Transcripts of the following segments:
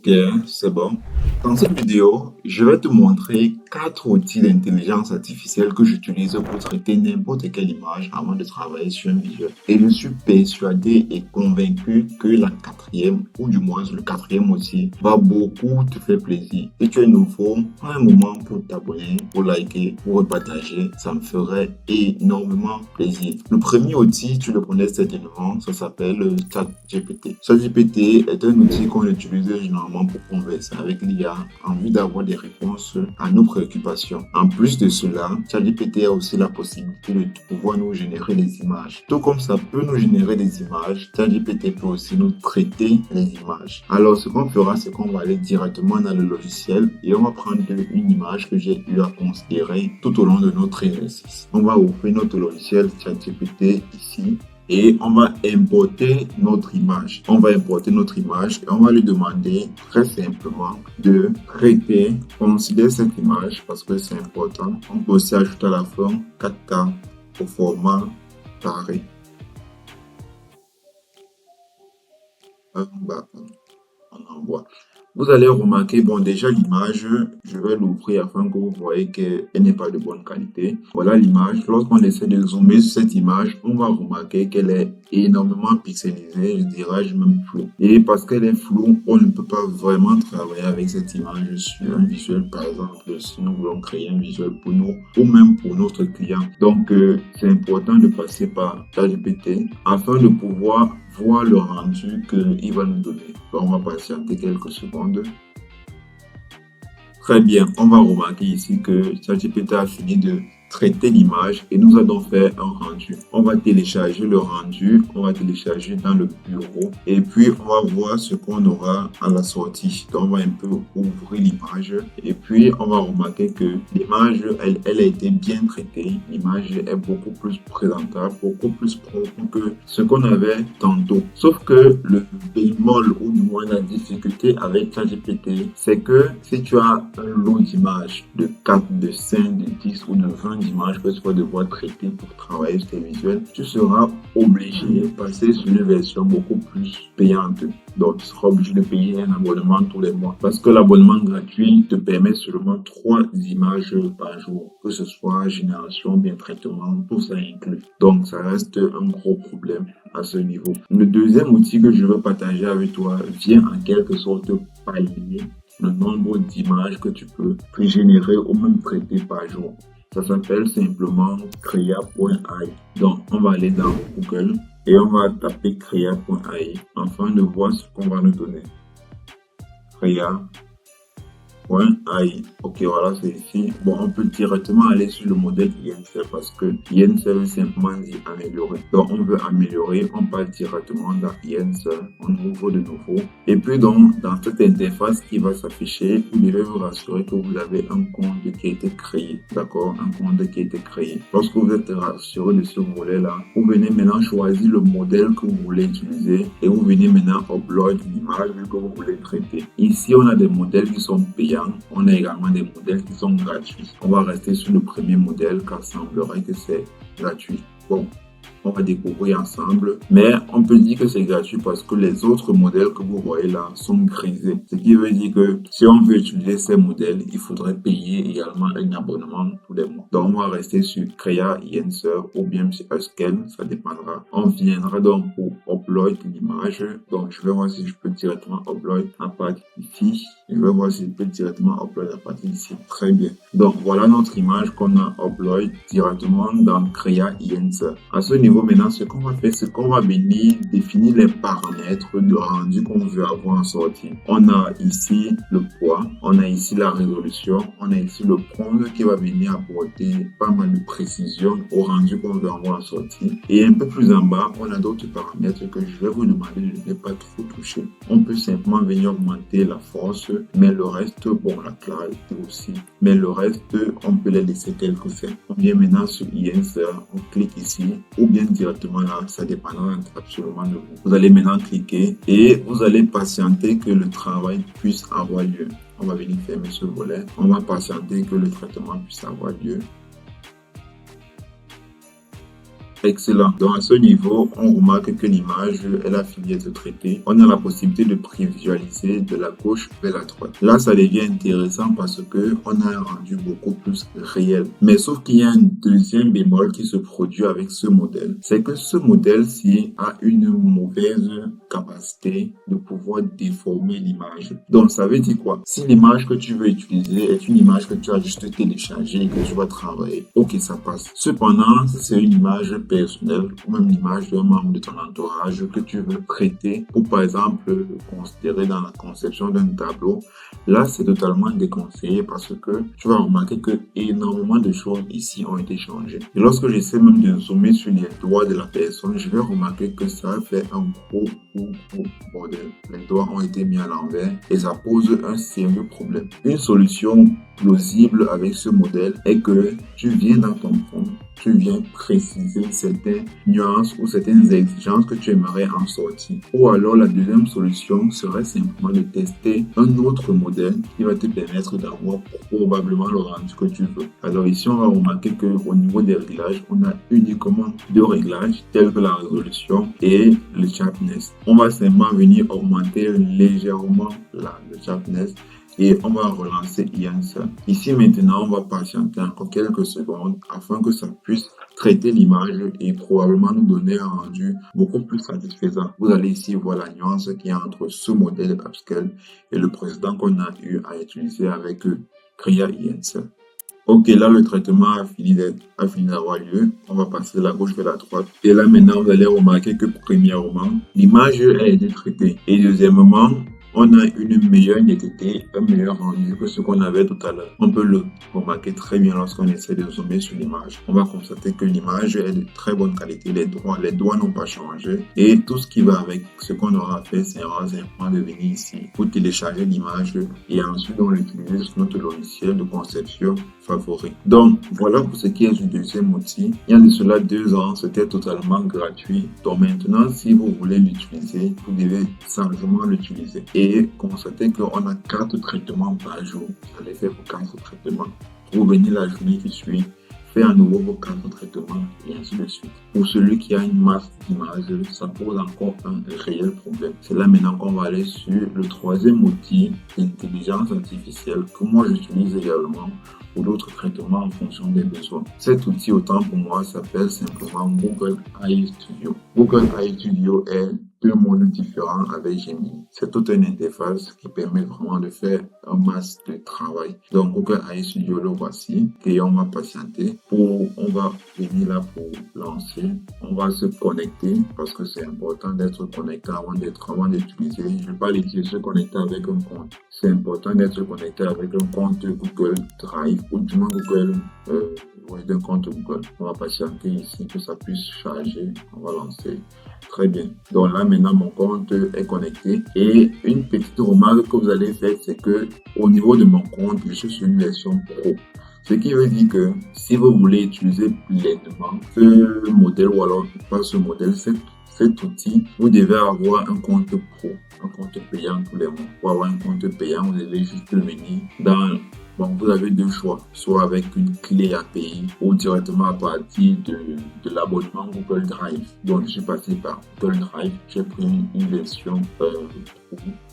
Ok, c'est bon. Dans cette vidéo, je vais te montrer 4 outils d'intelligence artificielle que j'utilise pour traiter n'importe quelle image avant de travailler sur un visuel. Et je suis persuadé et convaincu que la quatrième, ou du moins le quatrième outil, va beaucoup te faire plaisir. Si tu es nouveau, prends un moment pour t'abonner, pour liker, pour partager. Ça me ferait énormément plaisir. Le premier outil, tu le connais certainement, ça s'appelle ChatGPT. ChatGPT est un outil qu'on utilise généralement pour converser avec l'IA en vue d'avoir des réponses à nos préoccupations. En plus de cela, ChatGPT a aussi la possibilité de pouvoir nous générer des images. Tout comme ça peut nous générer des images, ChatGPT peut aussi nous traiter les images. Alors, ce qu'on fera, c'est qu'on va aller directement dans le logiciel et on va prendre une image que j'ai eu à considérer tout au long de notre exercice. On va ouvrir notre logiciel ChatGPT ici. Et on va importer notre image. On va importer notre image et on va lui demander très simplement de traiter, considérer cette image parce que c'est important. On peut aussi ajouter à la fin 4K au format carré. On envoie. Vous allez remarquer, bon, déjà l'image, je vais l'ouvrir afin que vous voyez qu'elle n'est pas de bonne qualité. Voilà l'image. Lorsqu'on essaie de zoomer sur cette image, on va remarquer qu'elle est énormément pixelisée, je dirais même floue. Et parce qu'elle est floue, on ne peut pas vraiment travailler avec cette image sur un visuel, par exemple, si nous voulons créer un visuel pour nous ou même pour notre client. Donc, c'est important de passer par ChatGPT afin de pouvoir voir le rendu qu'il va nous donner. Donc, on va patienter quelques secondes. Très bien, on va remarquer ici que ChatGPT a fini de traiter l'image et nous a donc fait un rendu. On va télécharger le rendu, on va télécharger dans le bureau et puis on va voir ce qu'on aura à la sortie. Donc on va un peu ouvrir l'image et puis on va remarquer que l'image, elle a été bien traitée. L'image est beaucoup plus présentable, beaucoup plus propre que ce qu'on avait tantôt. Sauf que le bémol ou du moins la difficulté avec ChatGPT, c'est que si tu as un lot d'images de 4, de 5, de 10 ou de 20 images que tu vas devoir traiter pour travailler sur tes visuels, tu seras obligé de passer sur une version beaucoup plus payante. Donc, tu seras obligé de payer un abonnement tous les mois parce que l'abonnement gratuit te permet seulement 3 images par jour, que ce soit génération, bien traitement, tout ça inclus. Donc, ça reste un gros problème à ce niveau. Le deuxième outil que je veux partager avec toi vient en quelque sorte pallier le nombre d'images que tu peux générer ou même traiter par jour. Ça s'appelle simplement Krea.ai. Donc, on va aller dans Google et on va taper Krea.ai afin de voir ce qu'on va nous donner. Krea.ai. Ok, voilà, c'est ici. Bon, on peut directement aller sur le modèle INSER parce que INSER veut simplement dire améliorer. Donc, on veut améliorer, on passe directement dans INSER, on ouvre de nouveau. Et puis, donc, dans cette interface qui va s'afficher, vous devez vous rassurer que vous avez un compte qui a été créé. D'accord? Un compte qui a été créé. Lorsque vous êtes rassuré de ce volet-là, vous venez maintenant choisir le modèle que vous voulez utiliser et vous venez maintenant upload l'image que vous voulez traiter. Ici, on a des modèles qui sont payants. On a également des modèles qui sont gratuits. On va rester sur le premier modèle car il semblerait que c'est gratuit. Bon, on va découvrir ensemble. Mais on peut dire que c'est gratuit parce que les autres modèles que vous voyez là sont grisés. Ce qui veut dire que si on veut utiliser ces modèles, il faudrait payer également un abonnement tous les mois. Donc, on va rester sur Krea, INSER ou bien sur Upscale, ça dépendra. On viendra donc pour upload l'image. Donc, je vais voir si je peux directement upload à partir d'ici. Je vais voir si je peux directement upload à partir d'ici. Très bien. Donc, voilà notre image qu'on a upload directement dans Krea, INSER. À ce niveau, maintenant, ce qu'on va faire, c'est qu'on va venir définir les paramètres de rendu qu'on veut avoir en sortie. On a ici le poids, on a ici la résolution, on a ici le prompt qui va venir apporter pas mal de précision au rendu qu'on veut avoir en sortie. Et un peu plus en bas, on a d'autres paramètres que je vais vous demander de ne pas trop toucher. On peut simplement venir augmenter la force, mais le reste, bon, la clarté aussi, mais le reste, on peut les laisser tels que c'est. On vient maintenant sur INSER, on clique ici, ou bien directement là, ça dépendra absolument de vous. Vous allez maintenant cliquer et vous allez patienter que le travail puisse avoir lieu. On va venir fermer ce volet. On va patienter que le traitement puisse avoir lieu. Excellent. Donc, à ce niveau, on remarque que l'image, elle a fini d'être traitée. On a la possibilité de prévisualiser de la gauche vers la droite. Là, ça devient intéressant parce que on a un rendu beaucoup plus réel. Mais sauf qu'il y a un deuxième bémol qui se produit avec ce modèle. C'est que ce modèle-ci a une mauvaise capacité de pouvoir déformer l'image. Donc, ça veut dire quoi? Si l'image que tu veux utiliser est une image que tu as juste téléchargée et que tu vas travailler, ok, ça passe. Cependant, si c'est une image personnelle ou même l'image d'un membre de ton entourage que tu veux traiter ou par exemple considérer dans la conception d'un tableau, là c'est totalement déconseillé parce que tu vas remarquer que énormément de choses ici ont été changées. Et lorsque j'essaie même de zoomer sur les doigts de la personne, je vais remarquer que ça fait un gros bordel. Les doigts ont été mis à l'envers et ça pose un sérieux problème. Une solution plausible avec ce modèle est que tu viens dans ton fond, tu viens préciser certaines nuances ou certaines exigences que tu aimerais en sortir. Ou alors la deuxième solution serait simplement de tester un autre modèle qui va te permettre d'avoir probablement le rendu que tu veux. Alors ici, on va remarquer qu'au niveau des réglages, on a uniquement deux réglages tels que la résolution et le sharpness. On va simplement venir augmenter légèrement le sharpness et on va relancer IENS. Ici maintenant, on va patienter encore quelques secondes afin que ça puisse traiter l'image et probablement nous donner un rendu beaucoup plus satisfaisant. Vous allez ici voir la nuance qu'il y a entre ce modèle Upscale et le précédent qu'on a eu à utiliser avec Kria IENS. Ok, là le traitement a fini d'avoir lieu. On va passer de la gauche vers la droite. Et là maintenant, vous allez remarquer que premièrement, l'image a été traitée. Et deuxièmement, on a une meilleure netteté, un meilleur rendu que ce qu'on avait tout à l'heure. On peut le remarquer très bien lorsqu'on essaie de zoomer sur l'image. On va constater que l'image est de très bonne qualité. Les doigts n'ont pas changé. Et tout ce qui va avec, ce qu'on aura fait, c'est simplement de venir ici pour télécharger l'image et ensuite on l'utiliser sur notre logiciel de conception favori. Donc, voilà pour ce qui est du deuxième outil. Il y a de cela 2 ans, c'était totalement gratuit. Donc maintenant, si vous voulez l'utiliser, vous devez simplement l'utiliser. Et constatez qu'on a 4 traitements par jour. Vous allez faire vos 4 traitements. Revenez la journée qui suit, faire à nouveau vos 4 traitements et ainsi de suite. Pour celui qui a une masse d'images, ça pose encore un réel problème. C'est là maintenant qu'on va aller sur le troisième outil d'intelligence artificielle que moi j'utilise également pour d'autres traitements en fonction des besoins. Cet outil, autant pour moi, s'appelle simplement Google AI Studio. Google AI Studio est 2 modules différents avec Gemini. C'est toute une interface qui permet vraiment de faire un masse de travail. Donc Google AI Studio, le voici et on va patienter. On va venir là pour lancer. On va se connecter parce que c'est important d'être connecté avant d'utiliser. Je ne vais pas l'utiliser se connecter avec un compte. C'est important d'être connecté avec un compte Google Drive ou du moins d'un compte Google. On va patienter ici que ça puisse charger. On va lancer. Très bien. Donc là, maintenant, mon compte est connecté. Et une petite remarque que vous allez faire, c'est que au niveau de mon compte, je suis sur une version pro. Ce qui veut dire que si vous voulez utiliser pleinement ce modèle ou alors pas ce modèle, cet outil, vous devez avoir un compte pro, un compte payant tous les mois. Pour avoir un compte payant, vous devez juste le venir dans... Bon, vous avez 2 choix, soit avec une clé API ou directement à partir de l'abonnement Google Drive. Donc, je suis passé par Google Drive, j'ai pris une version pro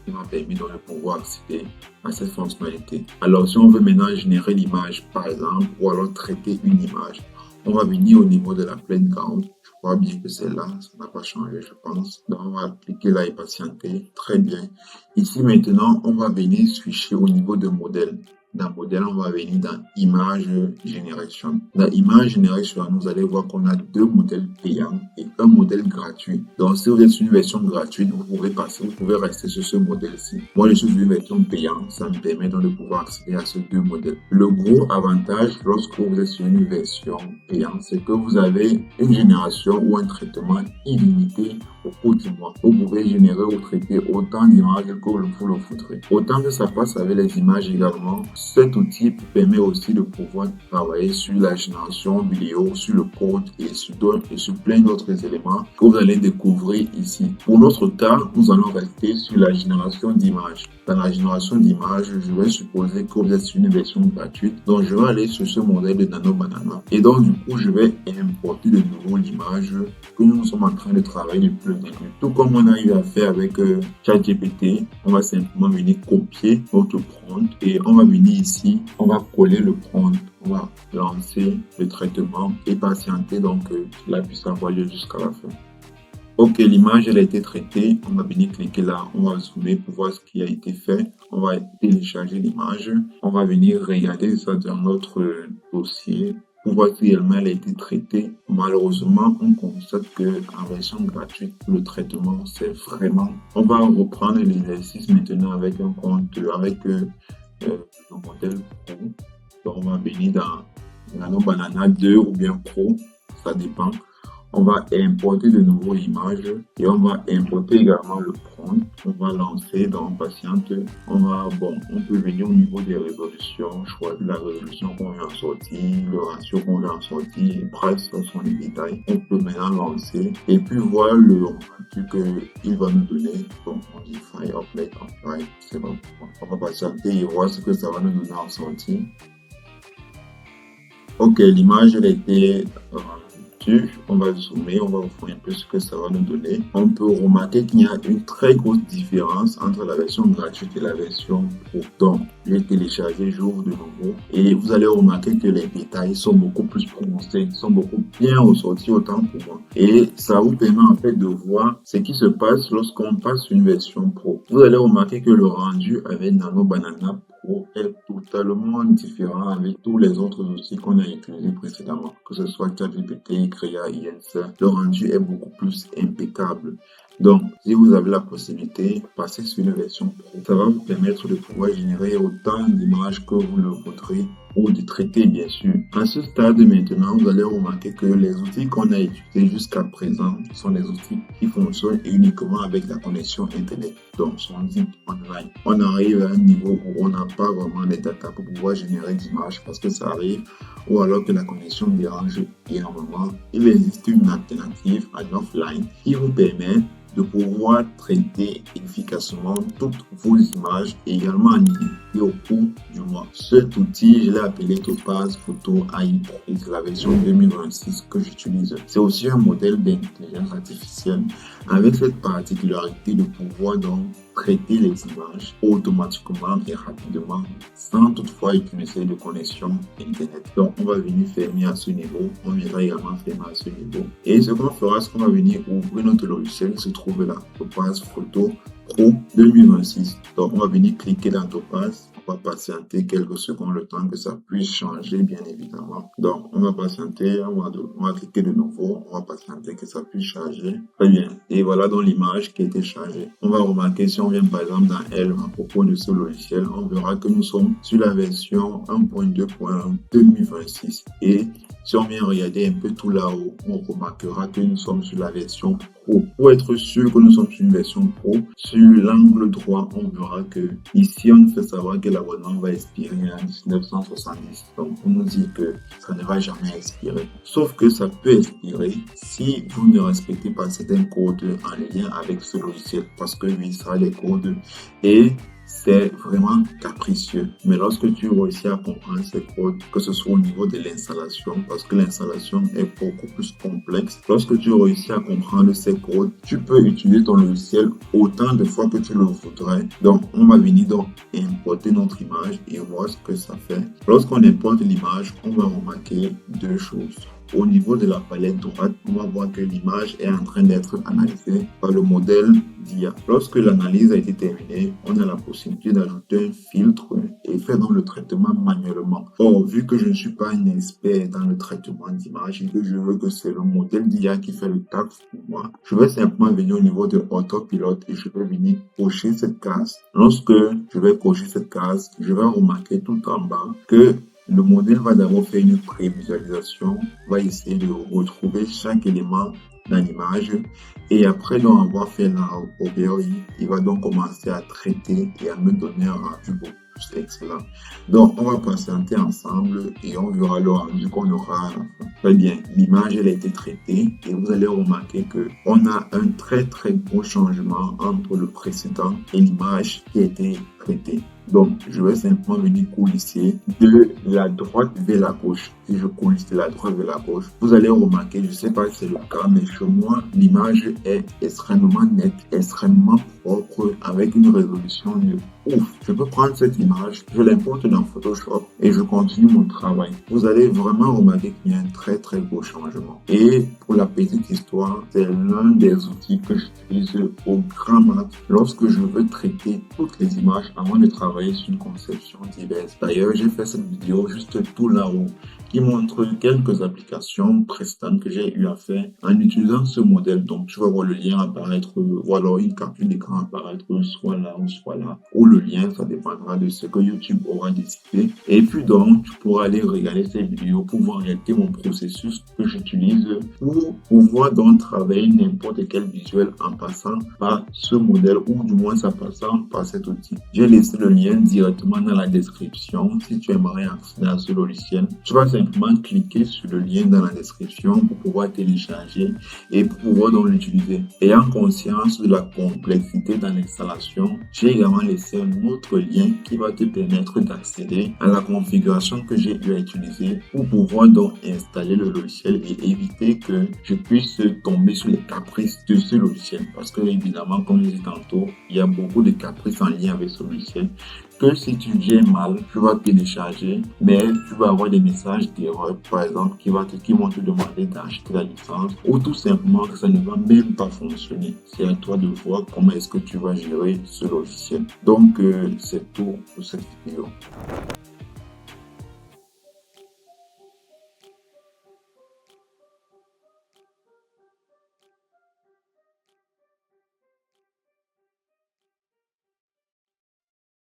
qui m'a permis de pouvoir accéder à cette fonctionnalité. Alors, si on veut maintenant générer l'image, par exemple, ou alors traiter une image, on va venir au niveau de la playground. Je crois bien que c'est là, ça n'a pas changé, je pense. Donc, on va cliquer là et patienter. Très bien. Ici, maintenant, on va venir switcher au niveau de modèle. Dans modèle, on va venir dans Image Generation. Dans Image Generation, vous allez voir qu'on a 2 modèles payants et un modèle gratuit. Donc, si vous êtes sur une version gratuite, vous pouvez rester sur ce modèle-ci. Moi, je suis sur une version payante. Ça me permet donc de pouvoir accéder à ces 2 modèles. Le gros avantage lorsque vous êtes sur une version payante, c'est que vous avez une génération ou un traitement illimité au cours du mois. Vous pouvez générer ou traiter autant d'images que vous le voudrez. Autant que ça passe avec les images également, cet outil permet aussi de pouvoir travailler sur la génération vidéo, sur le code et sur plein d'autres éléments que vous allez découvrir ici. Pour notre cas, nous allons rester sur la génération d'images. Dans la génération d'images, je vais supposer que vous êtes sur une version gratuite. Donc, je vais aller sur ce modèle de Nano Banana. Et donc, du coup, je vais importer de nouveau l'image que nous sommes en train de travailler depuis le début. Tout comme on a eu à faire avec ChatGPT, on va simplement venir copier notre prompt et on va venir ici, on va coller le prompt. On va lancer le traitement et patienter donc la puisse avoir lieu jusqu'à la fin. Ok, l'image elle a été traitée, on va venir cliquer là, on va zoomer pour voir ce qui a été fait, on va télécharger l'image, on va venir regarder ça dans notre dossier pour voir si elle a été traitée. Malheureusement, on constate que en version gratuite, le traitement c'est vraiment... On va reprendre l'exercice maintenant avec un compte, avec le modèle Pro. Donc on va venir dans Nano Banana 2 ou bien Pro, ça dépend. On va importer de nouveau l'image et on va importer également le prompt. On va lancer dans patiente. On peut venir au niveau des résolutions, choisir la résolution qu'on veut en sortir, le ratio qu'on veut en sortir, et bref, ce sont les détails. On peut maintenant lancer et puis voir le rendu qu'il va nous donner. Donc on dit Fire Play Apply, c'est bon. On va patienter et voir ce que ça va nous donner en sortie. Ok, l'image elle a été on va zoomer, on va voir un peu ce que ça va nous donner. On peut remarquer qu'il y a une très grosse différence entre la version gratuite et la version Pro. Donc, je vais télécharger, j'ouvre de nouveau et vous allez remarquer que les détails sont beaucoup plus prononcés, sont beaucoup bien ressortis autant pour moi. Et ça vous permet en fait de voir ce qui se passe lorsqu'on passe une version Pro. Vous allez remarquer que le rendu avec Nano Banana Pro est totalement différent avec tous les autres outils qu'on a utilisés précédemment, que ce soit ChatGPT, Krea, INC. Le rendu est beaucoup plus impeccable. Donc, si vous avez la possibilité, passez sur une version Pro. Ça va vous permettre de pouvoir générer autant d'images que vous le voudrez ou de traiter, bien sûr. À ce stade maintenant, vous allez remarquer que les outils qu'on a utilisés jusqu'à présent sont des outils qui fonctionnent uniquement avec la connexion Internet. Donc, sont dits online. On arrive à un niveau où on n'a pas vraiment les data pour pouvoir générer d'images parce que ça arrive ou alors que la connexion dérange énormément. Il existe une alternative en offline qui vous permet de pouvoir traiter efficacement toutes vos images et également en illimité au cours du mois. Cet outil, je l'ai appelé Topaz Photo AI Pro et c'est la version 2026 que j'utilise. C'est aussi un modèle d'intelligence artificielle avec cette particularité de pouvoir donc traiter les images automatiquement et rapidement sans toutefois utiliser de connexion Internet. Donc, on va venir fermer à ce niveau. On viendra également fermer à ce niveau. Et ce qu'on fera, c'est qu'on va venir ouvrir notre logiciel qui se trouve là, Topaz Photo Pro 2026. Donc, on va venir cliquer dans Topaz. On va patienter quelques secondes le temps que ça puisse changer, bien évidemment. Donc, on va patienter, on va cliquer de nouveau, on va patienter que ça puisse changer. Très bien. Et voilà donc l'image qui a été chargée. On va remarquer, si on vient par exemple dans Elle à propos de ce logiciel, on verra que nous sommes sur la version 1.2.1 2026. Et si on vient regarder un peu tout là-haut, on remarquera que nous sommes sur la version Pro. Pour être sûr que nous sommes sur une version Pro, sur l'angle droit, on verra que ici, on nous fait savoir que l'abonnement va expirer en 1970. Donc, on nous dit que ça ne va jamais expirer. Sauf que ça peut expirer si vous ne respectez pas certains codes en lien avec ce logiciel. Parce que oui, ça a des codes et c'est vraiment capricieux. Mais lorsque tu réussis à comprendre ces codes, que ce soit au niveau de l'installation, parce que l'installation est beaucoup plus complexe, lorsque tu réussis à comprendre ces codes, tu peux utiliser ton logiciel autant de fois que tu le voudrais. Donc, on va venir donc importer notre image et voir ce que ça fait. Lorsqu'on importe l'image, on va remarquer deux choses. Au niveau de la palette droite, on va voir que l'image est en train d'être analysée par le modèle d'IA. Lorsque l'analyse a été terminée, on a la possibilité d'ajouter un filtre et faire donc le traitement manuellement. Or, vu que je ne suis pas un expert dans le traitement d'image et que je veux que c'est le modèle d'IA qui fait le taf pour moi, je vais simplement venir au niveau de autopilote et je vais venir cocher cette case. Lorsque je vais cocher cette case, je vais remarquer tout en bas que le modèle va d'abord faire une prévisualisation, va essayer de retrouver chaque élément dans l'image. Et après donc avoir fait la recovery, il va donc commencer à traiter et à me donner un rendu beaucoup plus excellent. Donc, on va patienter ensemble et on verra le rendu qu'on aura à la fin. Très bien, l'image elle a été traitée et vous allez remarquer que on a un très très gros changement entre le précédent et l'image qui a été traitée. Donc, je vais simplement venir coulisser de la droite vers la gauche. Si je coulisse de la droite vers la gauche, vous allez remarquer, je ne sais pas si c'est le cas, mais chez moi, l'image est extrêmement nette, extrêmement propre, avec une résolution de ouf. Je peux prendre cette image, je l'importe dans Photoshop et je continue mon travail. Vous allez vraiment remarquer qu'il y a un très très beau changement. Et pour la petite histoire, c'est l'un des outils que j'utilise au grand max lorsque je veux traiter toutes les images avant de travailler sur une conception diverse. D'ailleurs, j'ai fait cette vidéo juste tout là-haut qui montre quelques applications précédentes que j'ai eu à faire en utilisant ce modèle. Donc, tu vas voir le lien apparaître, ou alors une capture d'écran apparaître soit là ou soit là, ou le lien, ça dépendra de ce que YouTube aura décidé. Et puis donc, tu pourras aller regarder ces vidéos pour voir réalité mon processus que j'utilise pour pouvoir donc travailler n'importe quel visuel en passant par ce modèle ou du moins en passant par cet outil. J'ai laissé le lien directement dans la description. Si tu aimerais accéder à ce logiciel, tu vas simplement cliquer sur le lien dans la description pour pouvoir télécharger et pour pouvoir donc l'utiliser. Ayant conscience de la complexité dans l'installation, j'ai également laissé un autre lien qui va te permettre d'accéder à la configuration que j'ai eu à utiliser pour pouvoir donc installer le logiciel et éviter que je puisse tomber sur les caprices de ce logiciel. Parce que évidemment, comme je disais tantôt, il y a beaucoup de caprices en lien avec ce logiciel que si tu viens mal, tu vas télécharger, mais tu vas avoir des messages d'erreur, par exemple, qui vont te demander d'acheter la licence ou tout simplement que ça ne va même pas fonctionner. C'est à toi de voir comment est-ce que tu vas gérer ce logiciel. Donc, c'est tout pour cette vidéo.